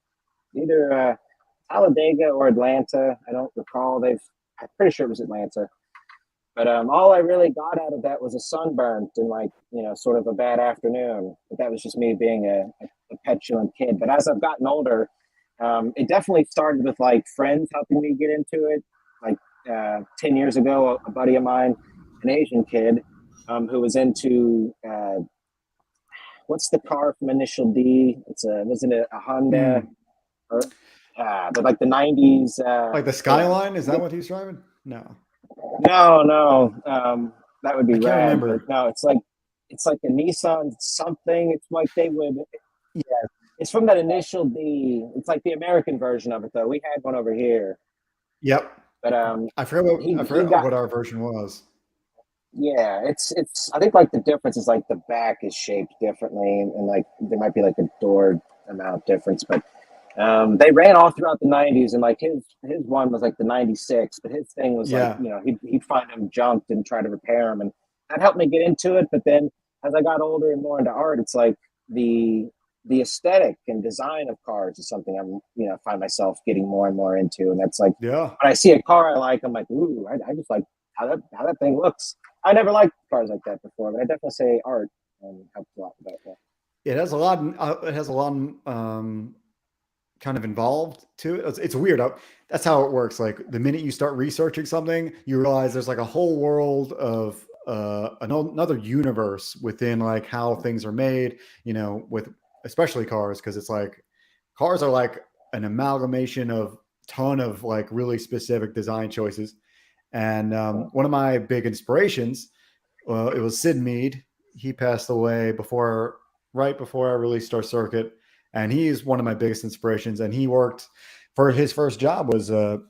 either Talladega or Atlanta. I don't recall. I'm pretty sure it was Atlanta. But all I really got out of that was a sunburn and sort of a bad afternoon. But that was just me being a petulant kid. But as I've gotten older, it definitely started with like friends helping me get into it. Like 10 years ago, a buddy of mine, an Asian kid, who was into what's the car from Initial D? Wasn't it a Honda? Or but like the 90s. Like the Skyline? Is that what he's driving? No. No. That would be rad. Remember. No, it's like a Nissan something. It's like they would. Yeah, it's from that Initial D. It's like the American version of it, though. We had one over here. Yep. But I forgot what our version was. Yeah, it's. I think like the difference is like the back is shaped differently, and like there might be like a door amount difference, but They ran all throughout the '90s, and like his one was like the '96, but his thing was like, Yeah. he'd find them junked and try to repair them, and that helped me get into it. But then as I got older and more into art, it's like the the aesthetic and design of cars is something I'm find myself getting more and more into, and that's like Yeah. when I see a car I like, I'm like, ooh, I just like how that thing looks. I never liked cars like that before, but I definitely say art helps a lot with that. It has a lot. It has a lot kind of involved to it. It's weird. That's how it works. Like the minute you start researching something, you realize there's like a whole world of another universe within like how things are made. With especially cars, because it's like cars are like an amalgamation of ton of like really specific design choices. And one of my big inspirations, well, it was Sid Mead. He passed away right before I released our circuit, and he's one of my biggest inspirations. And he worked for his first job was a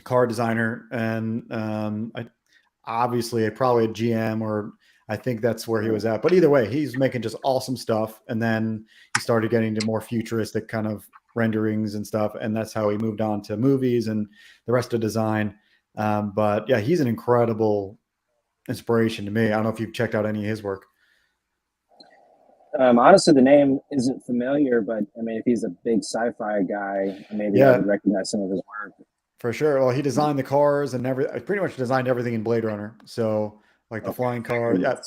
car designer, and obviously probably a GM, or I think that's where he was at. But either way, he's making just awesome stuff. And then he started getting into more futuristic kind of renderings and stuff, and that's how he moved on to movies and the rest of design. But yeah, he's an incredible inspiration to me. I don't know if you've checked out any of his work. Honestly, the name isn't familiar, but I mean, if he's a big sci-fi guy, maybe I Yeah, would recognize some of his work. for sure. Well, he designed the cars and pretty much designed everything in Blade Runner. So like the Okay, flying car. Yeah.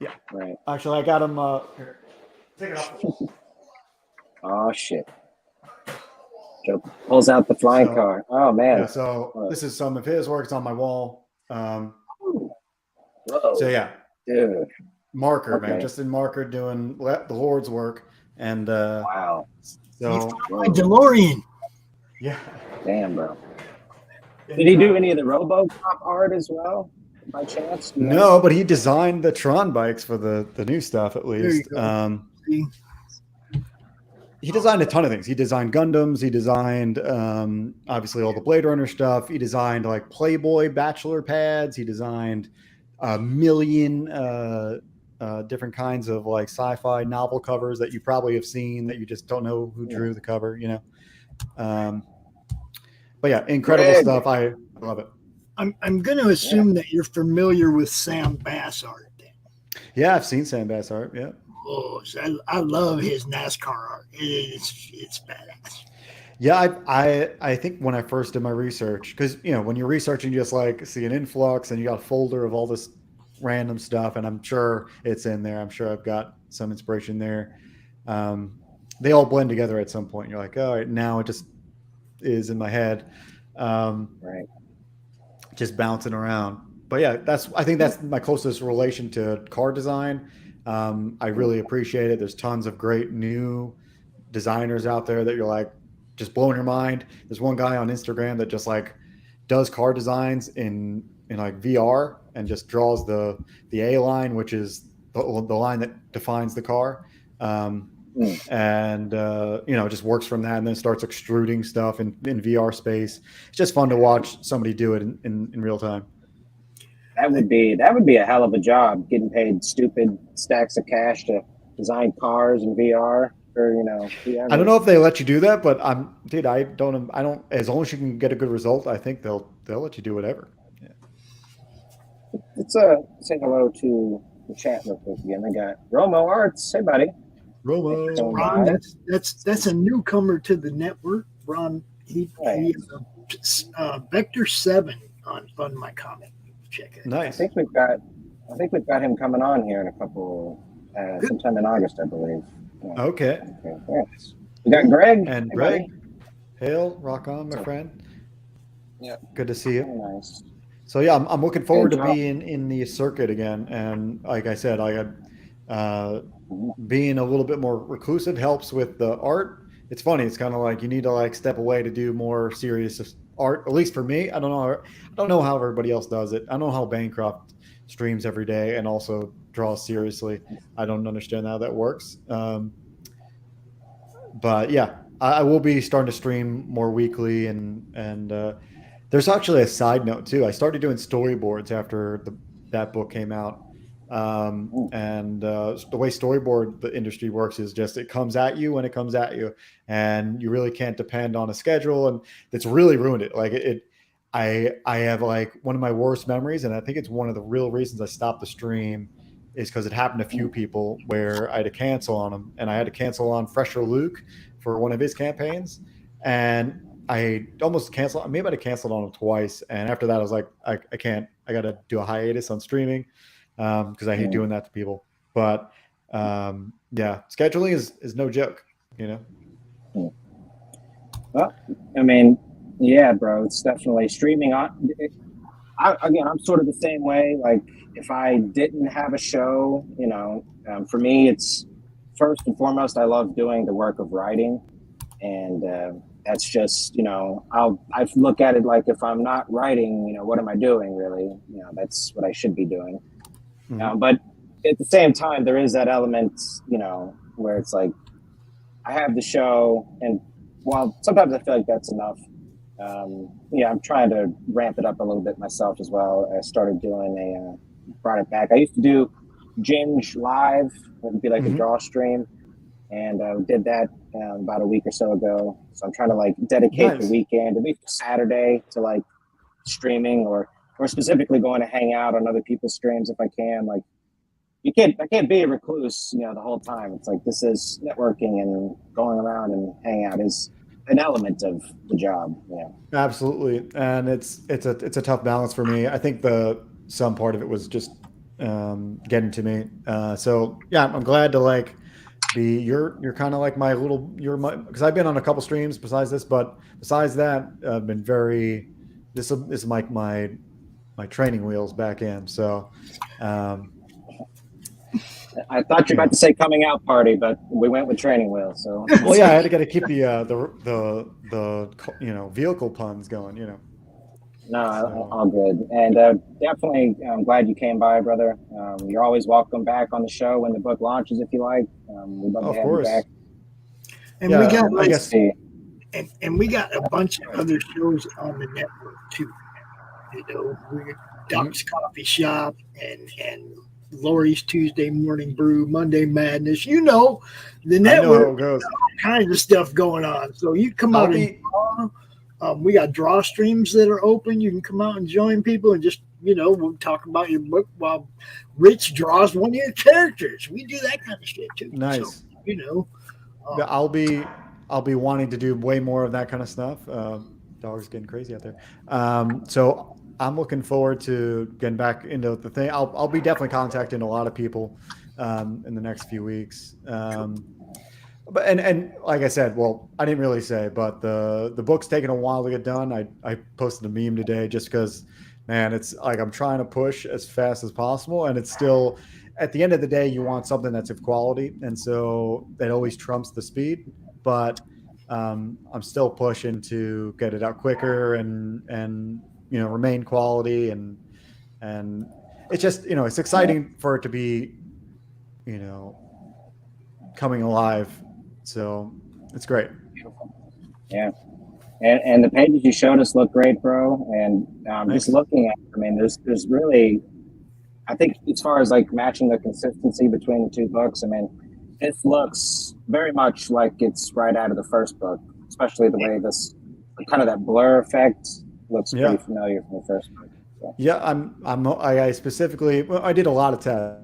Yeah. right. Actually, I got him. Here, take it off. Oh shit! Joe pulls out the flying So car. Oh yeah. man. So this is some of his work. It's on my wall. So Whoa, yeah, dude. marker man, Okay. just in marker doing the Lord's work, and Wow. He so found my Whoa. DeLorean. yeah. Damn, bro. Did he do Incredible. any of the RoboCop art as well, by chance? Do you know? No, but he designed the Tron bikes for the new stuff at There you least. go. See? He designed a ton of things. He designed Gundams. He designed obviously all the Blade Runner stuff. He designed like Playboy bachelor pads. He designed a million different kinds of like sci-fi novel covers that you probably have seen that you just don't know who Yeah. drew the cover. Um, but yeah, incredible Greg. stuff. I love it. I'm going to assume that you're familiar with Sam Bass art. Then. Yeah, I've seen Sam Bass art. Yeah. Oh, so I love his NASCAR art. It's badass. Yeah, I think when I first did my research, because when you're researching, you just like see an influx, and you got a folder of all this random stuff, and I'm sure it's in there. I'm sure I've got some inspiration there. They all blend together at some point. You're like, all right, now it just is in my head, Right. just bouncing around. But yeah, I think that's my closest relation to car design. I really appreciate it. There's tons of great new designers out there that you're like just blowing your mind. There's one guy on Instagram that just like does car designs in like VR and just draws the A line, which is the line that defines the car. And just works from that, and then starts extruding stuff in VR space. It's just fun to watch somebody do it in real time. That would be a hell of a job, getting paid stupid stacks of cash to design cars in VR for I don't whoever. know if they let you do that, but dude, I don't. As long as you can get a good result, I think they'll let you do whatever. Yeah. Let's say hello to the chat real quick again. I got Romo Arts. Hey, buddy. Romo. Ron, that's a newcomer to the network. Ron, he Vector 7 on Fund My Comic. Check it. Nice. I think we've got him coming on here in a couple sometime in August, I believe. Yeah. Okay. Yes. We got Greg. And Hey, Greg, buddy. hail, rock on, my friend. Yeah. Good to see Very you. nice. So yeah, I'm looking forward to Joe. being in the circuit again. And like I said, being a little bit more reclusive helps with the art. It's funny. It's kind of like you need to like step away to do more serious art. At least for me, I don't know. I don't know how everybody else does it. I don't know how Bancroft streams every day and also draws seriously. I don't understand how that works. But yeah, I will be starting to stream more weekly, and there's actually a side note too. I started doing storyboards after that book came out, And the way storyboard the industry works is just it comes at you when it comes at you, and you really can't depend on a schedule, and that's really ruined it. Like I have like one of my worst memories, and I think it's one of the real reasons I stopped the stream is because it happened to a few people where I had to cancel on them, and I had to cancel on Fresher Luke for one of his campaigns, and I almost canceled. Maybe I canceled on him twice, and after that, I was like, I can't. I got to do a hiatus on streaming because I hate doing that to people. But yeah, scheduling is no joke, you know. Well, I mean, yeah, bro, it's definitely streaming on. Again, I'm sort of the same way. Like, if I didn't have a show, for me, it's first and foremost, I love doing the work of writing, and that's just, I look at it like if I'm not writing, what am I doing really? That's what I should be doing. But at the same time, there is that element, where it's like I have the show, and while sometimes I feel like that's enough, I'm trying to ramp it up a little bit myself as well. I started doing brought it back. I used to do Ginge live. It would be like a draw stream, and did that about a week or so ago. So I'm trying to like dedicate the weekend, at least Saturday, to like streaming or specifically going to hang out on other people's streams if I can. Like, I can't be a recluse, the whole time. It's like this is networking, and going around and hanging out is an element of the job. Absolutely, and it's a tough balance for me. I think some part of it was just getting to me. So yeah, I'm glad to like be you're kind of like my little because I've been on a couple streams besides this, but besides that, I've been very this is like my training wheels back in. So I thought you were about to say coming out party, but we went with training wheels. So well, yeah, I had to keep the vehicle puns going. No, all good. And definitely, I'm glad you came by, brother. You're always welcome back on the show when the book launches, if you like. We'd love to have you back. And yeah, we got, I guess, and we got a bunch of other shows on the network too. We got Doc's Coffee Shop and Lori's Tuesday Morning Brew, Monday Madness. The network. I know how it goes. All kinds of stuff going on. So you come out and draw. We got draw streams that are open. You can come out and join people and just, we'll talk about your book while Rich draws one of your characters. We do that kind of shit too. Nice. So, I'll be wanting to do way more of that kind of stuff. Dogs getting crazy out there. So I'm looking forward to getting back into the thing. I'll be definitely contacting a lot of people in the next few weeks. But and like I said, well, I didn't really say, but the book's taking a while to get done. I posted a meme today just because, man, it's like I'm trying to push as fast as possible, and it's still at the end of the day, you want something that's of quality, and so that always trumps the speed. But I'm still pushing to get it out quicker and remain quality, and it's just it's exciting for it to be coming alive. So it's great. Yeah. And the pages you showed us look great, bro. And just looking at, there's really, I think as far as like matching the consistency between the two books, it looks very much like it's right out of the first book, especially the way this kind of that blur effect looks pretty familiar from the first book. So. Yeah, I specifically, I did a lot of tests.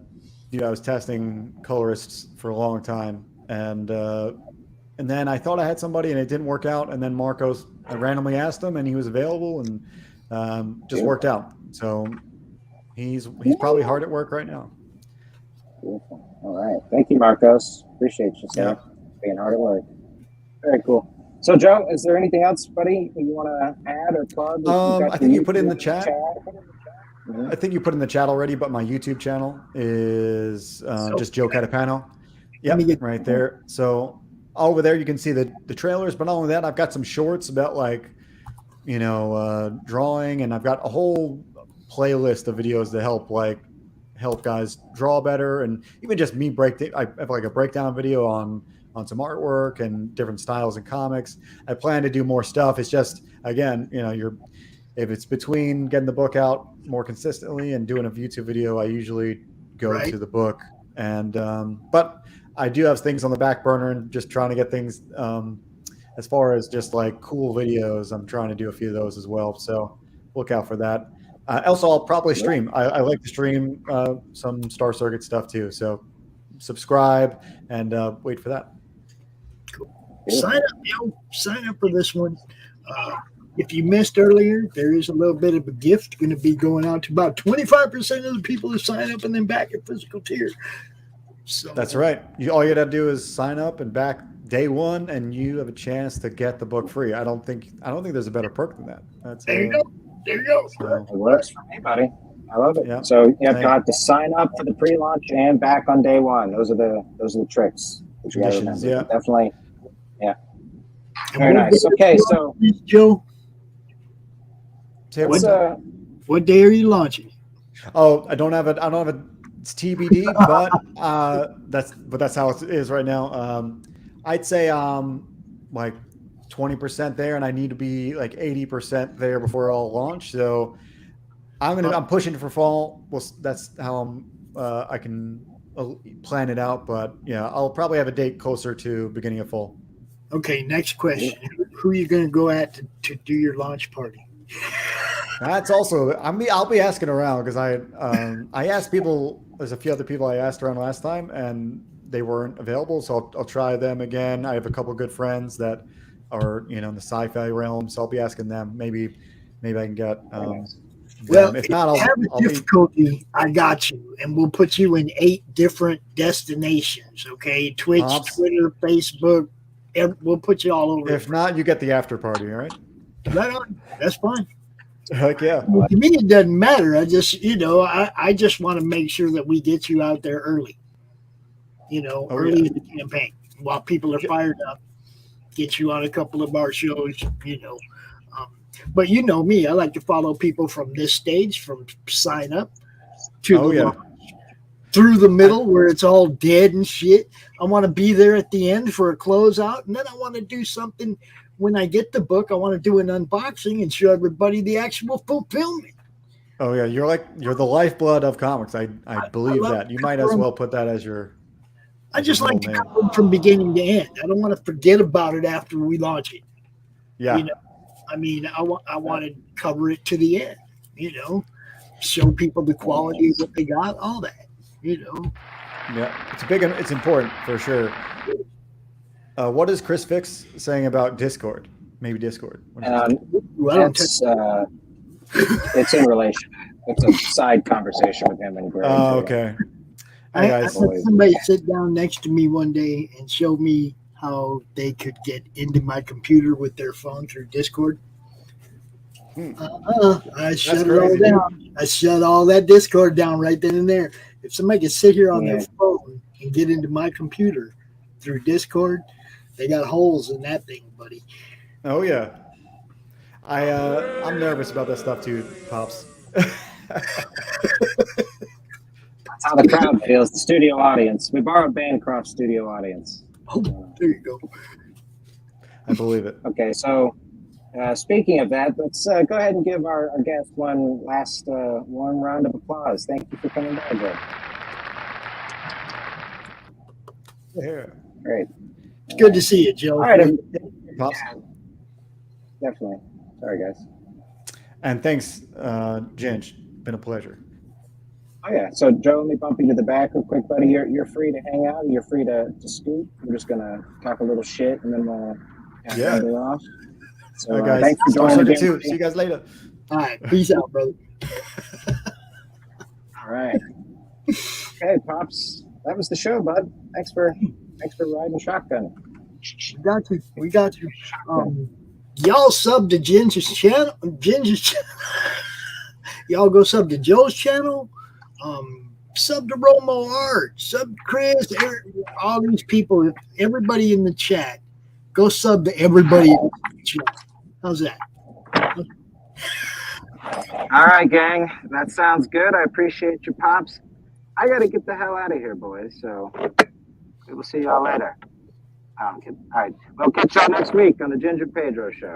I was testing colorists for a long time, and then I thought I had somebody, and it didn't work out. And then Marcos, I randomly asked him, and he was available, and just worked out. So he's probably hard at work right now. Beautiful. All right, thank you, Marcos. Appreciate you, sir. Being hard at work. Very cool. So, Joe, is there anything else, buddy, you want to add or plug? I think you put it in the chat. I think you put in the chat already, but my YouTube channel is just Joe Catapano. Yep, right there. So over there you can see the trailers, but not only that, I've got some shorts about like, drawing, and I've got a whole playlist of videos to help guys draw better, and even just me I have like a breakdown video on some artwork and different styles and comics. I plan to do more stuff. It's just, again, if it's between getting the book out more consistently and doing a YouTube video, I usually go Right. to the book. And but I do have things on the back burner and just trying to get things as far as just like cool videos. I'm trying to do a few of those as well. So look out for that. Also, I'll probably stream. I like to stream some Star Circuit stuff too. So subscribe and wait for that. Sign up, sign up for this one. If you missed earlier, there is a little bit of a gift going to be going out to about 25% of the people who sign up and then back at physical tier. So That's right. All you got to do is sign up and back day one, and you have a chance to get the book free. I don't think there's a better perk than that. That's there you go. There you go. So, It works for me, buddy. I love it. Yeah. So you have Same. got to sign up for the pre-launch and back on day one. Those are the tricks that you got to Conditions, remember. yeah. Definitely. And Very what nice. day Okay, are you so launching, Joe, Say let's, what? what day are you launching? Oh, I don't have it. It's TBD, but that's how it is right now. I'd say like 20% there, and I need to be like 80% there before I'll launch. So I'm pushing for fall. Well, that's how I can plan it out. But yeah, I'll probably have a date closer to beginning of fall. Okay, next question. Who are you going to go at to do your launch party? That's also I'll be asking around because I asked people. There's a few other people I asked around last time, and they weren't available. So I'll try them again. I have a couple good friends that are in the sci-fi realm, so I'll be asking them. Maybe I can get. Well, if not, you have a difficulty, I got you, and we'll put you in 8 different destinations. Okay, Twitch, Pops. Twitter, Facebook. We'll put you all over. If not, you get the after party. All right. Right on. That's fine. Heck yeah. Well, to me, it doesn't matter. I just, I just want to make sure that we get you out there early. Early in the campaign while people are fired up. Get you on a couple of our shows. But you know me, I like to follow people from this stage, from sign up to launch, through the middle where it's all dead and shit. I want to be there at the end for a closeout, and then I want to do something. When I get the book, I want to do an unboxing and show everybody the actual fulfillment. Oh yeah, you're the lifeblood of comics. I believe that. You might as well put that as your. I just like to cover them from beginning to end. I don't want to forget about it after we launch it. Yeah. I want to cover it to the end. Show people the quality of what they got, all that. Yeah, it's important for sure. What is Chris Fix saying about Discord? Maybe Discord. It's in relation. It's a side conversation with him and Greg. Oh, okay. I had somebody sit down next to me one day and show me how they could get into my computer with their phone through Discord. I shut it all down. I shut all that Discord down right then and there. If somebody can sit here on their phone and get into my computer through Discord, they got holes in that thing, buddy. Oh yeah. I'm nervous about that stuff too, Pops. That's how the crowd feels. The studio audience. We borrowed Bancroft's studio audience. Oh, there you go. I believe it. Okay, so speaking of that, let's go ahead and give our guest one last warm round of applause. Thank you for coming by, Joe. Yeah. Great. It's good to see you, Joe. All right, Pops. definitely. Sorry, guys. And thanks, Ginge. Been a pleasure. Oh yeah. So Joe, let me bump you to the back real quick, buddy. You're free to hang out. You're free to scoot. We're just gonna talk a little shit and then we'll end it off. So all right, guys. Thanks for joining me. See you guys later. All right. Peace out, brother. All right. Okay, Pops. That was the show, bud. Thanks for riding shotgun. We got you. Y'all sub to Ginge's channel. Y'all go sub to Joe's channel. Sub to Romo Art. Sub to Chris. All these people. Everybody in the chat. Go sub to everybody in the chat. How's that? All right, gang. That sounds good. I appreciate your Pops. I got to get the hell out of here, boys. So we'll see y'all later. All right. We'll catch y'all next week on the Ginge and Pedro show.